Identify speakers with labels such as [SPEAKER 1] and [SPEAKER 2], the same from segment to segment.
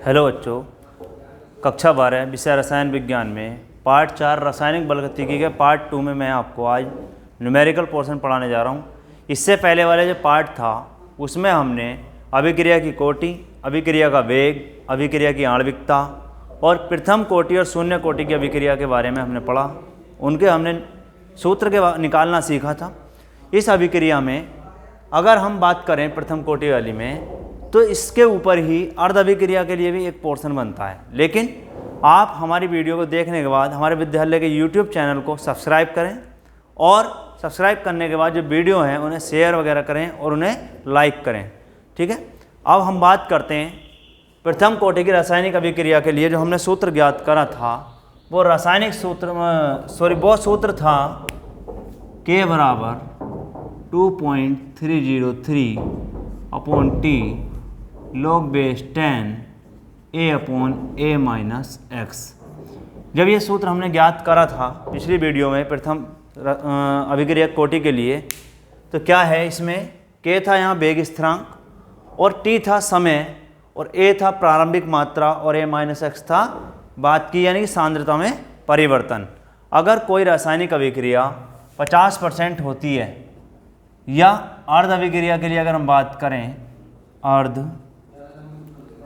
[SPEAKER 1] Hello बच्चों, कक्षा 12 विषय रसायन विज्ञान में पार्ट 4 रासायनिक बलगतिकी के पार्ट 2 में मैं आपको आज न्यूमेरिकल पोर्शन पढ़ाने जा रहा हूँ। इससे पहले वाले जो पार्ट था उसमें हमने अभिक्रिया की कोटि, अभिक्रिया का वेग, अभिक्रिया की आणविकता और प्रथम कोटि और शून्य कोटि की अभिक्रिया के बारे में हमने पढ़ा। उनके हमने सूत्र के निकालना सीखा था। इस अभिक्रिया में अगर हम बात करें प्रथम कोटि वाली में, तो इसके ऊपर ही अर्ध अभिक्रिया के लिए भी एक पोर्शन बनता है। लेकिन आप हमारी वीडियो को देखने के बाद हमारे विद्यालय के यूट्यूब चैनल को सब्सक्राइब करें और सब्सक्राइब करने के बाद जो वीडियो हैं उन्हें शेयर वगैरह करें और उन्हें लाइक करें। ठीक है, अब हम बात करते हैं प्रथम कोटि की रासायनिक अभिक्रिया के लिए जो हमने सूत्र ज्ञात करा था। वो रासायनिक सूत्र वो सूत्र था K बराबर 2.303 upon T log base 10 A upon A minus x. जब ये सूत्र हमने ज्ञात करा था पिछली वीडियो में प्रथम अभिक्रिया कोटि के लिए, तो क्या है इसमें K था यहाँ वेग स्थिरांक और T था समय और A था प्रारंभिक मात्रा और A माइनस एक्स था बात की यानी कि सांद्रता में परिवर्तन। अगर कोई रासायनिक अभिक्रिया 50% होती है या अर्ध अभिक्रिया के लिए अगर हम बात करें, अर्ध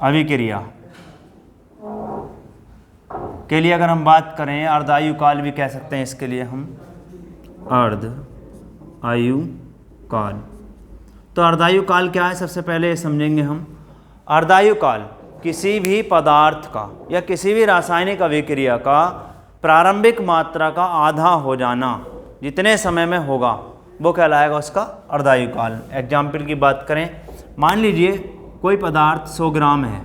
[SPEAKER 1] अभिक्रिया के लिए अगर हम बात करें, अर्ध आयु काल भी कह सकते हैं इसके लिए हम, अर्ध आयु काल। तो अर्धायु काल क्या है सबसे पहले ये समझेंगे हम। अर्धायु काल किसी भी पदार्थ का या किसी भी रासायनिक अभिक्रिया का प्रारंभिक मात्रा का आधा हो जाना जितने समय में होगा वो कहलाएगा उसका अर्धायु काल। एग्जाम्पल की बात करें, मान लीजिए कोई पदार्थ 100 ग्राम है।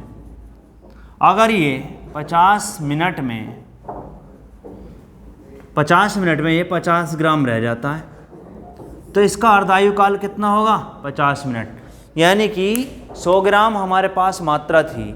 [SPEAKER 1] अगर ये 50 मिनट में ये 50 ग्राम रह जाता है तो इसका अर्धायु काल कितना होगा? 50 मिनट। यानी कि 100 ग्राम हमारे पास मात्रा थी,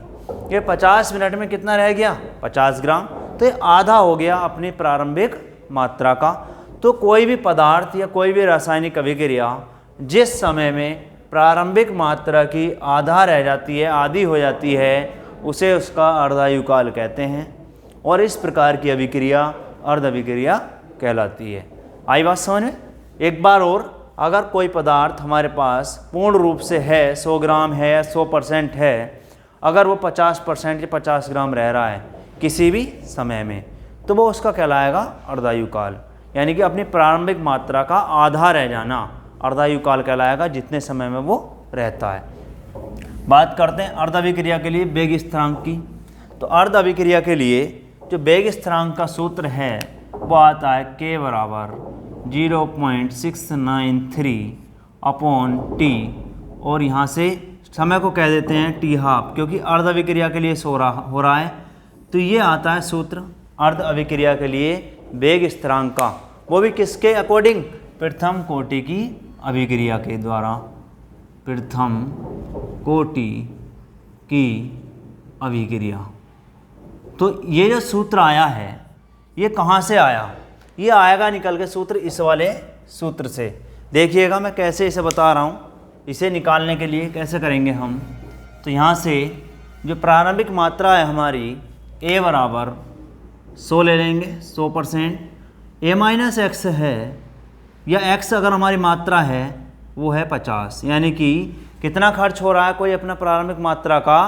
[SPEAKER 1] ये 50 मिनट में कितना रह गया? 50 ग्राम। तो ये आधा हो गया अपनी प्रारंभिक मात्रा का। तो कोई भी पदार्थ या कोई भी रासायनिक अभिक्रिया जिस समय में प्रारंभिक मात्रा की आधा रह जाती है, आधी हो जाती है, उसे उसका अर्धायु काल कहते हैं। और इस प्रकार की अभिक्रिया अर्ध अभिक्रिया कहलाती है। आई बात समझ में? एक बार और, अगर कोई पदार्थ हमारे पास पूर्ण रूप से है, 100 ग्राम है या 100% है, अगर वो 50% या 50 ग्राम रह रहा है किसी भी समय में, तो वो उसका कहलाएगा अर्धायु काल। यानी कि अपनी प्रारंभिक मात्रा का आधा रह जाना अर्धायु काल कहलाएगा जितने समय में वो रहता है। बात करते हैं अर्ध अभिक्रिया के लिए वेग स्थिरांक की। तो अर्ध अभिक्रिया के लिए जो वेग स्थिरांक का सूत्र है वो आता है K बराबर 0.693 अपॉन T और यहाँ से समय को कह देते हैं T हाफ, क्योंकि अर्ध अभिक्रिया के लिए हो रहा है। तो ये आता है सूत्र अर्ध अभिक्रिया के लिए वेग स्थिरांक का, वो भी किसके अकॉर्डिंग? प्रथम कोटि की अभिक्रिया के द्वारा। प्रथम कोटि की अभिक्रिया। तो ये जो सूत्र आया है ये कहाँ से आया? ये आएगा निकल के सूत्र इस वाले सूत्र से। देखिएगा मैं कैसे इसे बता रहा हूँ। इसे निकालने के लिए कैसे करेंगे हम? तो यहाँ से जो प्रारंभिक मात्रा है हमारी A बराबर 100 ले लेंगे, 100%। A माइनस एक्स है या x अगर हमारी मात्रा है वो है 50। यानी कि कितना खर्च हो रहा है? कोई अपना प्रारंभिक मात्रा का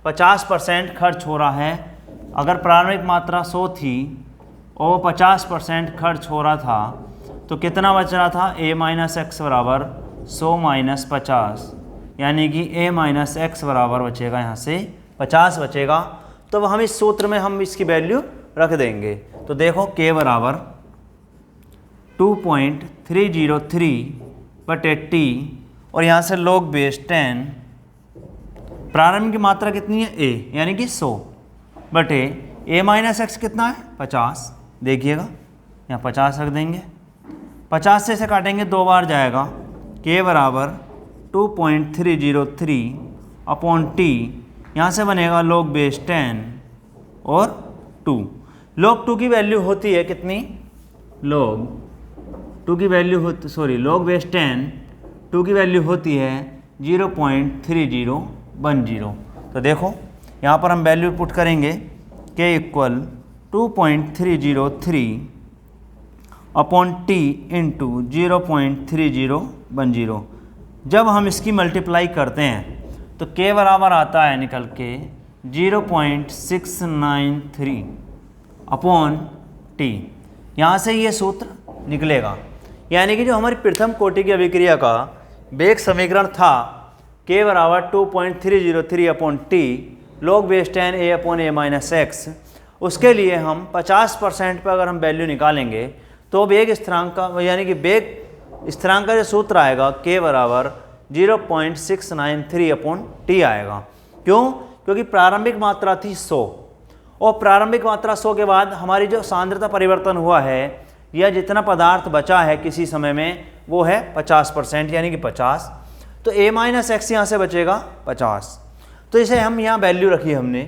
[SPEAKER 1] 50% खर्च हो रहा है। अगर प्रारंभिक मात्रा 100 थी और 50% खर्च हो रहा था तो कितना बच रहा था? A माइनस एक्स बराबर 100 माइनस 50, यानी कि A माइनस एक्स बराबर बचेगा यहाँ से 50 बचेगा। तो हम इस सूत्र में हम इसकी वैल्यू रख देंगे। तो देखो K बराबर 2.303/T और यहाँ से log बेस 10, प्रारंभिक की मात्रा कितनी है? A यानी कि 100 बटे A माइनस एक्स कितना है? 50। देखिएगा यहाँ 50 रख देंगे, 50 से इसे काटेंगे 2 बार जाएगा। K बराबर 2.303 अपॉन T, यहाँ से बनेगा log बेस 10 और 2। log 2 की वैल्यू होती है कितनी? log 2 की वैल्यू log बेस 10 2 की वैल्यू होती है 0.3010। तो देखो यहाँ पर हम वैल्यू पुट करेंगे के इक्वल 2.303 अपॉन टी इंटू 0.3010। जब हम इसकी मल्टीप्लाई करते हैं तो के बराबर आता है निकल के 0.693 अपॉन टी। यहाँ से ये सूत्र निकलेगा, यानी कि जो हमारी प्रथम कोटि की अभिक्रिया का वेग समीकरण था के बराबर 2.303 upon T log base 10 a upon a minus x, उसके लिए हम 50% पर अगर हम वैल्यू निकालेंगे तो वेग स्थिरांक का यानी कि वेग स्थिरांक का जो सूत्र आएगा के बराबर 0.693 अपॉन टी आएगा। क्यों? क्योंकि प्रारंभिक मात्रा थी 100 और प्रारंभिक मात्रा 100 के बाद हमारी जो सांद्रता परिवर्तन हुआ है या जितना पदार्थ बचा है किसी समय में वो है 50% यानी कि 50। तो a माइनस एक्स यहाँ से बचेगा 50। तो इसे हम यहाँ वैल्यू रखी हमने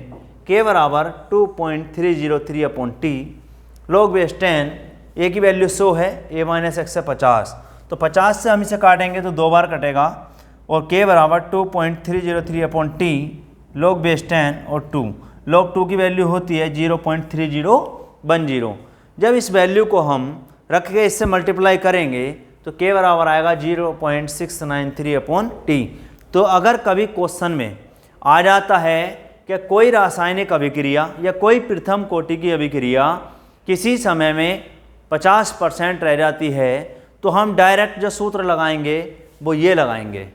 [SPEAKER 1] के बराबर 2.303 upon T log base 10 a की वैल्यू 100 है, a माइनस एक्स से 50, तो 50 से हम इसे काटेंगे तो 2 बार कटेगा और के बराबर 2.303 अपॉन टी log बेस 10 और 2 log 2 की वैल्यू होती है 0.3010। जब इस वैल्यू को हम रख के इससे मल्टीप्लाई करेंगे तो के बराबर आएगा 0.693 अपॉन टी। तो अगर कभी क्वेश्चन में आ जाता है कि कोई रासायनिक अभिक्रिया या कोई प्रथम कोटि की अभिक्रिया किसी समय में 50% रह जाती है तो हम डायरेक्ट जो सूत्र लगाएंगे वो ये लगाएंगे।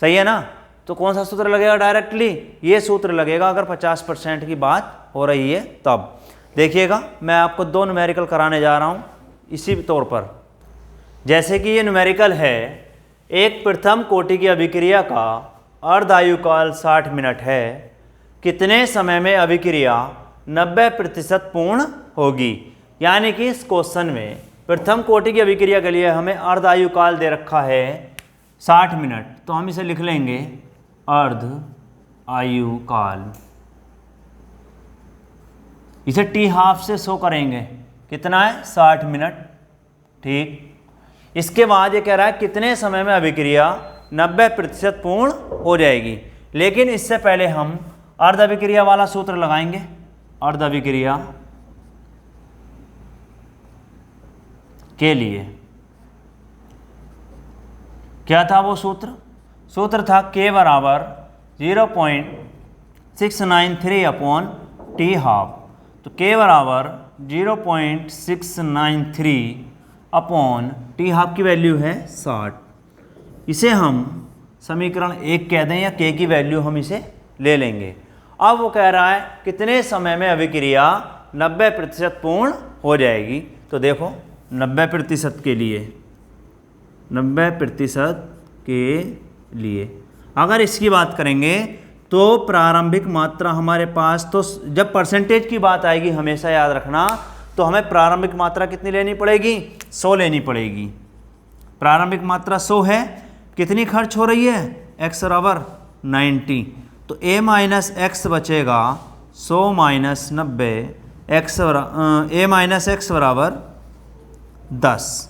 [SPEAKER 1] सही है ना? तो कौन सा सूत्र लगेगा डायरेक्टली? ये सूत्र लगेगा अगर 50% की बात हो रही है तब। देखिएगा मैं आपको 2 न्यूमेरिकल कराने जा रहा हूँ इसी तौर पर। जैसे कि ये न्यूमेरिकल है, एक प्रथम कोटि की अभिक्रिया का अर्ध आयुकाल 60 मिनट है, कितने समय में अभिक्रिया 90% पूर्ण होगी। यानी कि इस क्वेश्चन में प्रथम कोटि की अभिक्रिया के लिए हमें अर्ध आयुकाल दे रखा है 60 मिनट, तो हम इसे लिख लेंगे अर्ध आयुकाल। इसे टी हाफ से शो करेंगे, कितना है 60 मिनट। ठीक, इसके बाद ये कह रहा है कितने समय में अभिक्रिया 90% पूर्ण हो जाएगी। लेकिन इससे पहले हम अर्ध अभिक्रिया वाला सूत्र लगाएंगे। अर्ध अभिक्रिया के लिए क्या था वो सूत्र? सूत्र था के बराबर 0.693 अपॉन टी हाफ। तो के बराबर 0.693 अपॉन टी हाफ की वैल्यू है 60। इसे हम समीकरण 1 कह दें या के की वैल्यू हम इसे ले लेंगे। अब वो कह रहा है कितने समय में अभिक्रिया 90% पूर्ण हो जाएगी। तो देखो 90% के लिए 90% के लिए अगर इसकी बात करेंगे तो प्रारंभिक मात्रा हमारे पास, तो जब परसेंटेज की बात आएगी हमेशा याद रखना, तो हमें प्रारंभिक मात्रा कितनी लेनी पड़ेगी? 100 लेनी पड़ेगी। प्रारंभिक मात्रा 100 है, कितनी खर्च हो रही है? x बराबर 90, तो a माइनस एक्स बचेगा 100 minus 90 x a minus x बराबर 10।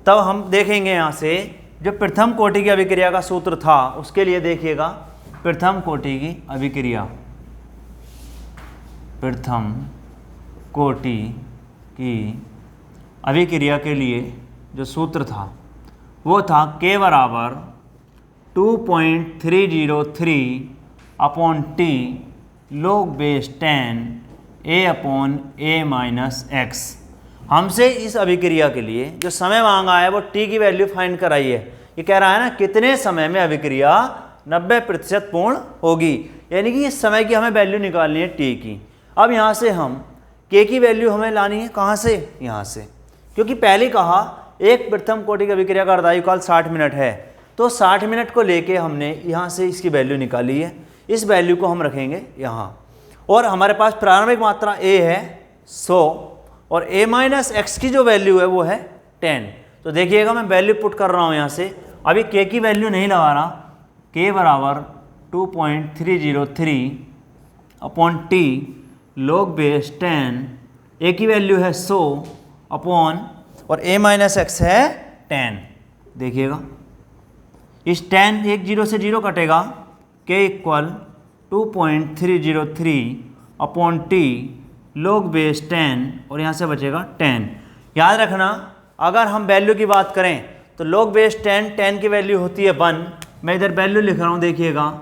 [SPEAKER 1] तब हम देखेंगे यहाँ से जो प्रथम कोटि की अभिक्रिया का सूत्र था उसके लिए देखिएगा। प्रथम कोटि की अभिक्रिया, प्रथम कोटि की अभिक्रिया के लिए जो सूत्र था वो था के बराबर 2.303 upon T log base 10 a upon a minus x. हमसे इस अभिक्रिया के लिए जो समय मांगा है वो t की वैल्यू फाइंड कराई है। ये कह रहा है ना कितने समय में अभिक्रिया 90% पूर्ण होगी, यानी कि इस समय की हमें वैल्यू निकालनी है t की। अब यहाँ से हम k की वैल्यू हमें लानी है, कहाँ से? यहाँ से, क्योंकि पहले कहा एक प्रथम कोटि की अभिक्रिया का अर्धायुकाल 60 मिनट है, तो 60 मिनट को लेके हमने यहाँ से इसकी वैल्यू निकाली है। इस वैल्यू को हम रखेंगे यहाँ, और हमारे पास प्रारंभिक मात्रा a है 100 और a माइनस एक्स की जो वैल्यू है वो है 10। तो देखिएगा मैं वैल्यू पुट कर रहा हूँ यहाँ से, अभी k की वैल्यू नहीं लगा रहा। k बराबर 2.303 upon T log base 10, a की वैल्यू है 100 अपॉन और a माइनस एक्स है 10। देखिएगा इस 10 एक 0 से 0 कटेगा, k equal 2.303 upon T log base 10 और यहाँ से बचेगा 10। याद रखना अगर हम वैल्यू की बात करें तो log बेस 10 की वैल्यू होती है 1। मैं इधर वैल्यू लिख रहा हूँ, देखिएगा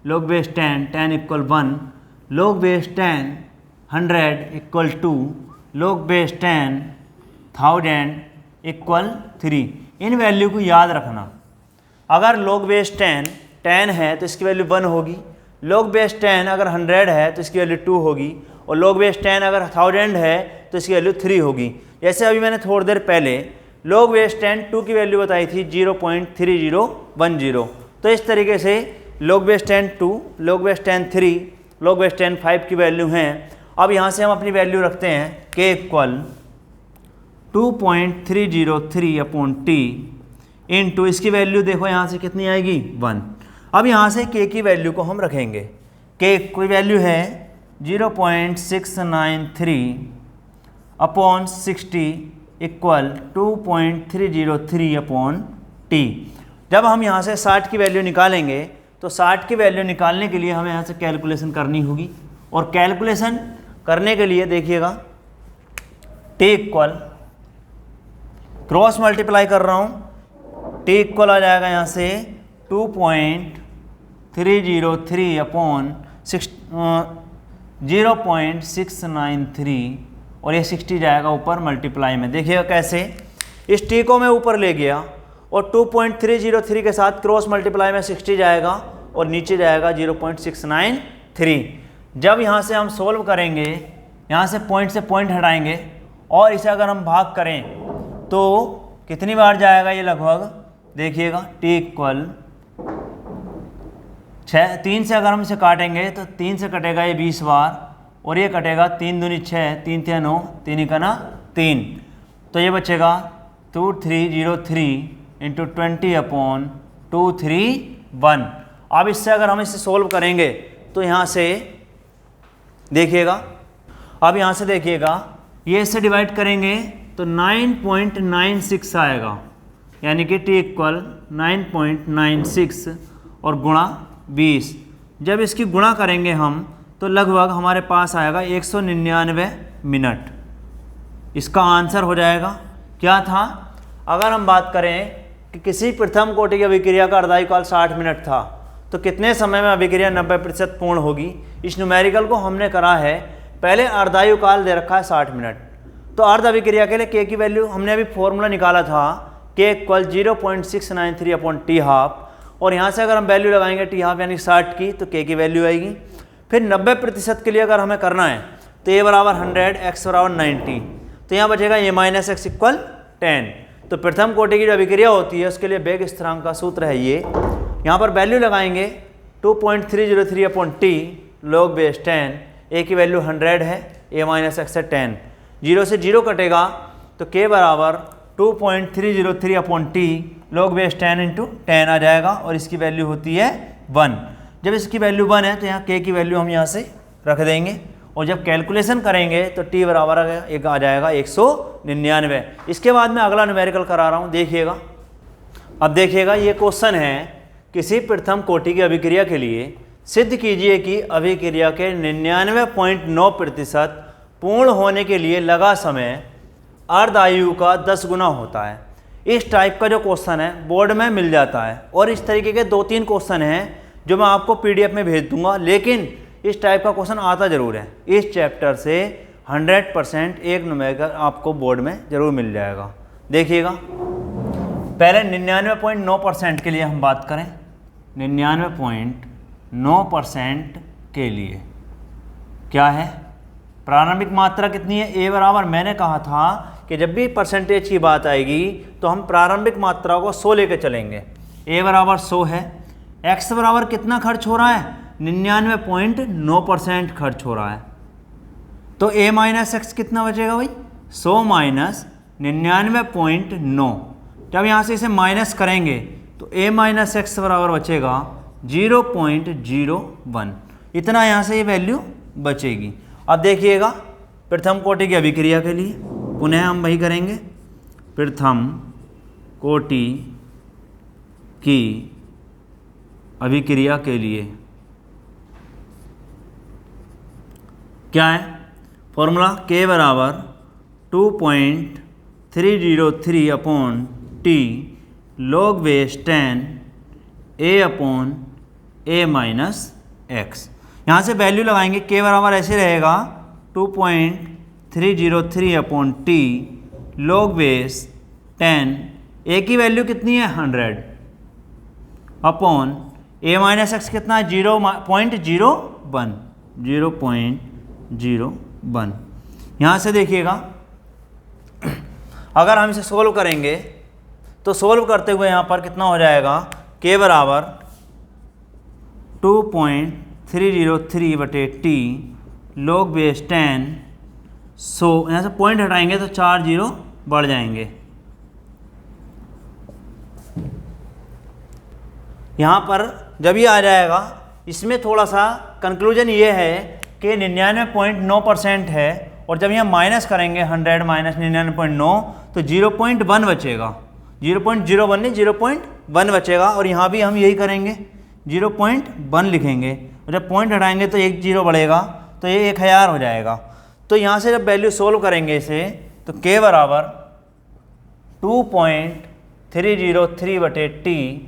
[SPEAKER 1] log base 10 equal 1, log base 10 100 equal 2, log base 10 1000 equal 3। इन वैल्यू को याद रखना। अगर log बेस 10 है तो इसकी वैल्यू 1 होगी, log बेस 10 अगर 100 है तो इसकी वैल्यू 2 होगी, और log बेस 10 अगर 1000 है तो इसकी वैल्यू 3 होगी। जैसे अभी मैंने थोड़ी देर पहले log बेस 10 2 की वैल्यू बताई थी 0.3010। तो इस तरीके से log base 10 2, log base 10 3, log base 10 5 की वैल्यू हैं। अब यहाँ से हम अपनी वैल्यू रखते हैं k equal 2.303 upon T into इसकी वैल्यू देखो यहाँ से कितनी आएगी 1। अब यहाँ से k की वैल्यू को हम रखेंगे। k की वैल्यू है 0.693 अपॉन 60 इक्वल 2.303 अपॉन टी। जब हम यहाँ से 60 की वैल्यू निकालेंगे तो 60 की वैल्यू निकालने के लिए हमें यहाँ से कैलकुलेशन करनी होगी, और कैलकुलेशन करने के लिए देखिएगा टी इक्वल क्रॉस मल्टीप्लाई कर रहा हूँ, टी इक्वल आ जाएगा यहाँ से 2.303 अपॉन 0.693 और ये 60 जाएगा ऊपर मल्टीप्लाई में। देखिएगा कैसे इस टी को मैं ऊपर ले गया और 2.303 के साथ क्रॉस मल्टीप्लाई में 60 जाएगा और नीचे जाएगा 0.693। जब यहाँ से हम सोल्व करेंगे, यहाँ से पॉइंट हटाएंगे और इसे अगर हम भाग करें तो कितनी बार जाएगा ये लगभग, देखिएगा टी इक्वल 3 से अगर हम इसे काटेंगे तो 3 से कटेगा ये 20 बार और ये कटेगा 3 दूनी 6, 3 3 9, 3 का ना 3, तो ये बचेगा 2303 इंटू 20 अपॉन 231। अब इससे अगर हम इसे सोल्व करेंगे तो यहाँ से देखिएगा, अब यहाँ से देखिएगा ये इससे डिवाइड करेंगे तो 9.96 आएगा, यानी कि टी इक्वल 9.96 और गुणा 20। जब इसकी गुणा करेंगे हम तो लगभग हमारे पास आएगा 199 मिनट। इसका आंसर हो जाएगा क्या था। अगर हम बात करें कि किसी प्रथम कोटि की अभिक्रिया का अर्धायुकाल 60 मिनट था तो कितने समय में अभिक्रिया 90% पूर्ण होगी। इस न्यूमेरिकल को हमने करा है, पहले अर्धायुकाल दे रखा है 60 मिनट, तो अर्ध अभिक्रिया के लिए k की वैल्यू हमने अभी फॉर्मूला निकाला था k equal 0.693 upon T half, और यहाँ से अगर हम वैल्यू लगाएंगे टी हाफ यानी 60 की तो k की वैल्यू आएगी। फिर 90% के लिए अगर हमें करना है तो a बराबर 100, x बराबर 90, तो यहाँ बचेगा a माइनस एक्स इक्वल 10। तो प्रथम कोटि की जो अभिक्रिया होती है उसके लिए वेग स्थिरांक का सूत्र है ये। यहाँ पर वैल्यू लगाएंगे 2.303 upon T log base 10, a की वैल्यू 100 है, a माइनस एक्स है 10, 0 से 0 कटेगा तो k बराबर 2.303 upon T log base 10 into 10 आ जाएगा और इसकी वैल्यू होती है 1। जब इसकी वैल्यू 1 है तो यहाँ k की वैल्यू हम यहाँ से रख देंगे और जब कैलकुलेशन करेंगे तो t बराबर एक आ जाएगा 199। इसके बाद मैं अगला न्यूमेरिकल करा रहा हूँ, देखिएगा। अब देखिएगा ये क्वेश्चन है, किसी प्रथम कोटि की अभिक्रिया के लिए सिद्ध कीजिए कि अभिक्रिया के 99.9% पूर्ण होने के लिए लगा समय अर्ध आयु का 10 गुना होता है। इस टाइप का जो क्वेश्चन है बोर्ड में मिल जाता है, और इस तरीके के 2-3 क्वेश्चन हैं जो मैं आपको PDF में भेज दूंगा, लेकिन इस टाइप का क्वेश्चन आता ज़रूर है। इस चैप्टर से 100% एक न्यूमेरिकल आपको बोर्ड में ज़रूर मिल जाएगा। देखिएगा पहले 99.9% के लिए हम बात करें, 99.9% के लिए क्या है, प्रारंभिक मात्रा कितनी है, a बराबर, मैंने कहा था कि जब भी परसेंटेज की बात आएगी तो हम प्रारंभिक मात्रा को 100 लेके चलेंगे। a बराबर 100 है, x बराबर कितना खर्च हो रहा है, 99.9% खर्च हो रहा है, तो a माइनस एक्स कितना बचेगा भाई, 100 माइनस 99.9। जब यहाँ से इसे माइनस करेंगे तो a माइनस एक्स बराबर बचेगा 0.01, इतना यहाँ से ये वैल्यू बचेगी। अब देखिएगा प्रथम कोटि की अभिक्रिया के लिए पुनः हम वही करेंगे, प्रथम कोटि की अभिक्रिया के लिए क्या है फॉर्मूला, के बराबर 2.303 upon T log base 10 a upon a minus x. यहाँ से वैल्यू लगाएंगे, के बराबर ऐसे रहेगा 2.303 upon T log base 10, a की वैल्यू कितनी है 100 अपॉन a माइनस एक्स कितना है 0.01। यहाँ से देखिएगा अगर हम इसे सोल्व करेंगे तो सोल्व करते हुए यहाँ पर कितना हो जाएगा, के बराबर 2.303 बटे टी log बेस 10। सो यहाँ से पॉइंट हटाएंगे तो 4 जीरो बढ़ जाएंगे। यहाँ पर जब ये आ जाएगा, इसमें थोड़ा सा कंक्लूजन ये है कि 99.9% है, और जब यहाँ माइनस करेंगे 100 माइनस 99.9 तो 0.1 बचेगा, 0.01 नहीं 0.1 बचेगा। और यहाँ भी हम यही करेंगे 0.1 लिखेंगे, और जब पॉइंट हटाएंगे तो 1 जीरो बढ़ेगा, तो ये 1000 हो जाएगा। तो यहाँ से जब वैल्यू सोल्व करेंगे इसे, तो के बराबर 2.303 बटे टी,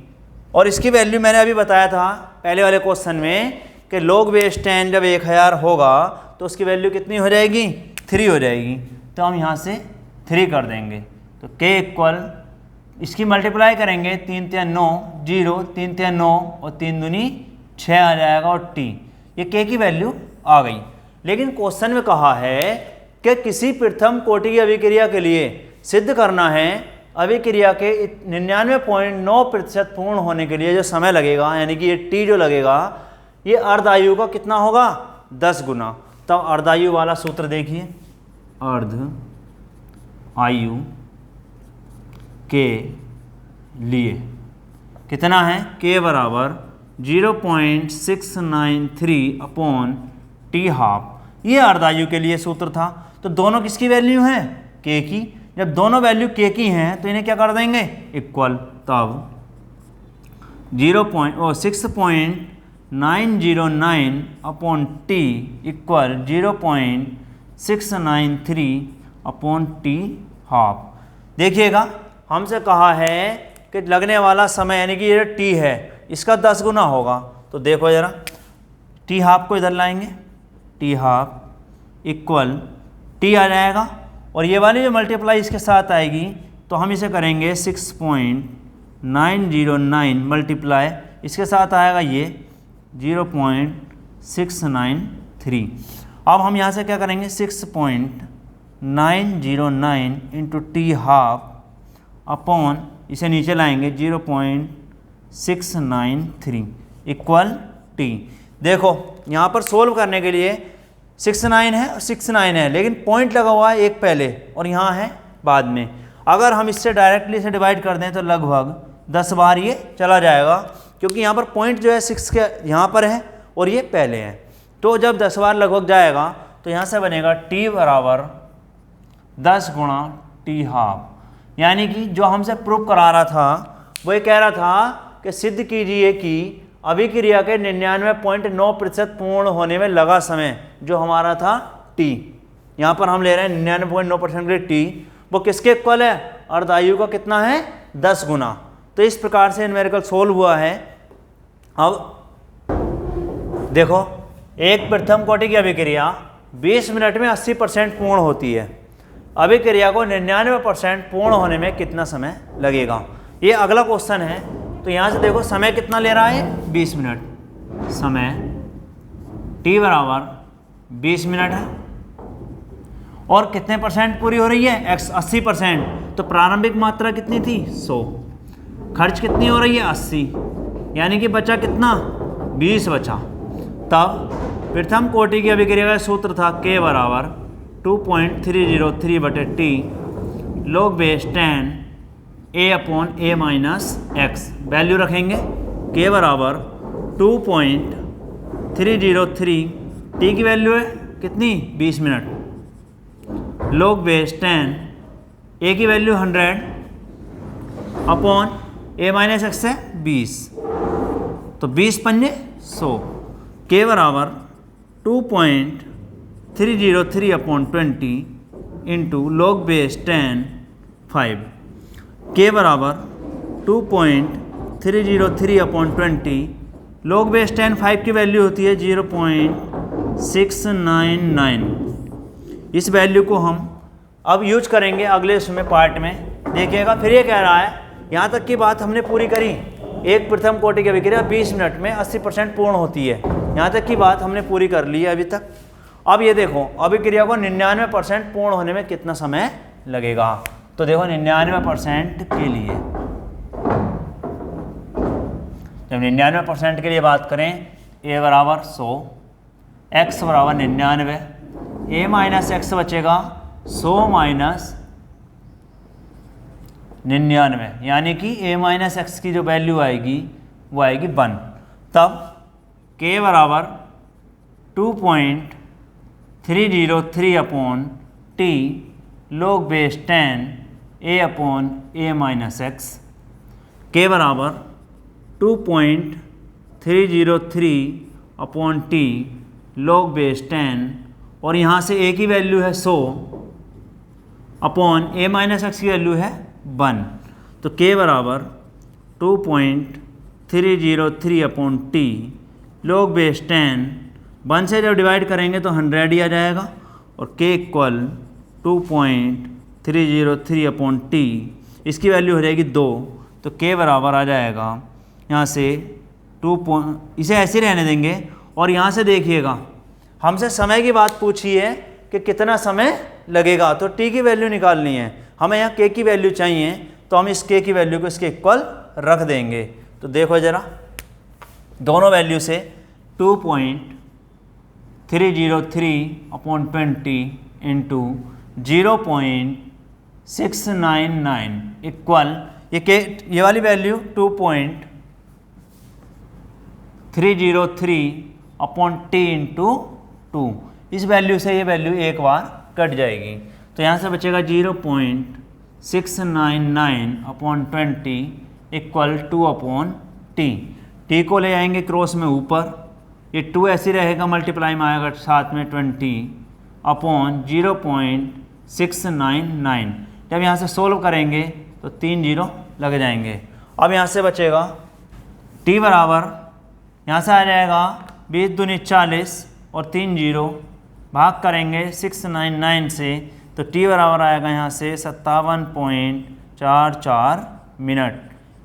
[SPEAKER 1] और इसकी वैल्यू मैंने अभी बताया था पहले वाले क्वेश्चन में कि log बेस 10 जब 1000 होगा तो उसकी वैल्यू कितनी हो जाएगी, 3 हो जाएगी। तो हम यहाँ से 3 कर देंगे, तो k इक्वल इसकी मल्टीप्लाई करेंगे 3 3 9 0, 3 3 9 और 3 दूनी 6 आ जाएगा, और t ये k की वैल्यू आ गई। लेकिन क्वेश्चन में कहा है कि किसी प्रथम कोटि की अभिक्रिया के लिए सिद्ध करना है अभिक्रिया के 99.9% पूर्ण होने के लिए जो समय लगेगा, यानी कि ये t जो लगेगा ये अर्ध आयु का कितना होगा, 10 गुना। तब अर्ध आयु वाला सूत्र देखिए, अर्ध आयु के लिए कितना है, के बराबर 0.693 अपॉन टी हाफ। ये अर्ध आयु के लिए सूत्र था। तो दोनों किसकी वैल्यू हैं, के की। जब दोनों वैल्यू के की हैं तो इन्हें क्या कर देंगे, इक्वल। तब 6.909 upon T equal 0.693 upon T half. देखिएगा हमसे कहा है कि लगने वाला समय यानी कि ये टी है इसका 10 गुना होगा। तो देखो ज़रा, टी हाफ को इधर लाएंगे, टी हाफ इक्वल टी आ जाएगा, और ये वाली जो मल्टीप्लाई इसके साथ आएगी तो हम इसे करेंगे 6.909 मल्टीप्लाई इसके साथ आएगा ये 0.693। अब हम यहाँ से क्या करेंगे, 6.909 इंटू टी हाफ अपॉन इसे नीचे लाएंगे 0.693 इक्वल टी। देखो यहाँ पर सोल्व करने के लिए 69 है और 69 है, लेकिन पॉइंट लगा हुआ है एक पहले और यहाँ है बाद में। अगर हम इससे डायरेक्टली इसे डिवाइड कर दें तो लगभग 10 बार ये चला जाएगा, क्योंकि यहाँ पर पॉइंट जो है 6 के यहाँ पर है और ये पहले है। तो जब 10 बार लगभग जाएगा तो यहाँ से बनेगा t बराबर 10 गुणा टी हाफ। यानी कि जो हमसे प्रूफ करा रहा था वो ये कह रहा था कि सिद्ध कीजिए कि अभिक्रिया के 99.9% पूर्ण होने में लगा समय जो हमारा था t, यहाँ पर हम ले रहे हैं 99.9% के t, वो किसके इक्वल है, अर्धायु का कितना है, 10 गुना। तो इस प्रकार से न्यूमेरिकल सोल्व हुआ है। अब देखो, एक प्रथम कोटि की अभिक्रिया 20 मिनट में 80% पूर्ण होती है। अभिक्रिया को 99% पूर्ण होने में कितना समय लगेगा, ये अगला क्वेश्चन है। तो यहाँ से देखो समय कितना ले रहा है, 20 मिनट। समय t बराबर 20 मिनट है और कितने परसेंट पूरी हो रही है, 80%। तो प्रारंभिक मात्रा कितनी थी, 100। खर्च कितनी हो रही है, 80, यानी कि बचा कितना, 20 बचा। तब प्रथम कोटि की अभिक्रिया का सूत्र था k बराबर 2.303 बटे T log base 10 a upon a minus x. Value रखेंगे k बराबर 2.303, t की वैल्यू है कितनी, 20 मिनट, log बेस 10 a की value 100 upon a minus x है 20, तो 20 पंजे 100। k बराबर 303/20 इंटू log बेस 10 5 के बराबर 2.303/20 log बेस 10 5 की वैल्यू होती है 0.699। इस वैल्यू को हम अब यूज करेंगे अगले इसमें पार्ट में, देखिएगा। फिर ये कह रहा है, यहाँ तक की बात हमने पूरी करी। एक प्रथम कोटि की अभिक्रिया 20 मिनट में 80% पूर्ण होती है, यहाँ तक की बात हमने पूरी कर ली है अभी तक। अब ये देखो अभिक्रिया को 99% पूर्ण होने में कितना समय लगेगा। तो देखो 99% के लिए, जब 99% के लिए बात करें, a बराबर 100, x बराबर 99, a माइनस एक्स बचेगा 100 माइनस 99, यानी कि a माइनस एक्स की जो वैल्यू आएगी वो आएगी 1। तब k बराबर 2.303/t log base 10 a/a minus x, k बराबर 2.303/t log बेस 10, और यहाँ से a की वैल्यू है 100 अपॉन a माइनस एक्स की वैल्यू है 1। तो k बराबर 2.303/t log बेस 10, 1 से जब डिवाइड करेंगे तो 100 ही आ जाएगा, और k इक्वल 2.303/t, इसकी वैल्यू हो जाएगी 2। तो k बराबर आ जाएगा यहाँ से इसे ऐसे रहने देंगे, और यहाँ से देखिएगा हमसे समय की बात पूछी है कि कितना समय लगेगा, तो t की वैल्यू निकालनी है हमें। यहाँ k की वैल्यू चाहिए, तो हम इस k की वैल्यू को इसके इक्वल रख देंगे। तो देखो ज़रा, दोनों वैल्यू से 2.303/20 इंटू 0.699 इक्वल ये वाली वैल्यू 2.303/t इंटू 2, इस वैल्यू से ये वैल्यू एक बार कट जाएगी। तो यहाँ से बचेगा 0.699/20 इक्वल 2/t। t को ले आएंगे क्रॉस में ऊपर, ये 2 ऐसे रहेगा, मल्टीप्लाई में आएगा साथ में 20/0.699। जब यहाँ से सोल्व करेंगे तो 3 0 लग जाएंगे। अब यहाँ से बचेगा t बराबर, यहाँ से आ जाएगा 20 दूनी 40 और 3 0 भाग करेंगे 699 से, तो t बराबर आएगा यहाँ से 57.44 मिनट,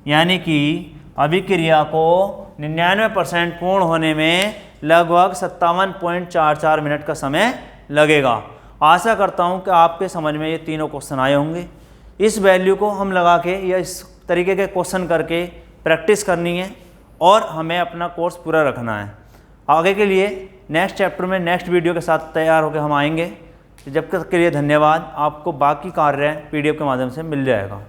[SPEAKER 1] यानी कि अभिक्रिया को 99% पूर्ण होने में लगभग 57.44 मिनट का समय लगेगा। आशा करता हूँ कि आपके समझ में ये तीनों क्वेश्चन आए होंगे। इस वैल्यू को हम लगा के या इस तरीके के क्वेश्चन करके प्रैक्टिस करनी है, और हमें अपना कोर्स पूरा रखना है। आगे के लिए नेक्स्ट चैप्टर में नेक्स्ट वीडियो के साथ तैयार होकर हम आएंगे। जब तक के लिए धन्यवाद। आपको बाकी कार्य PDF के माध्यम से मिल जाएगा।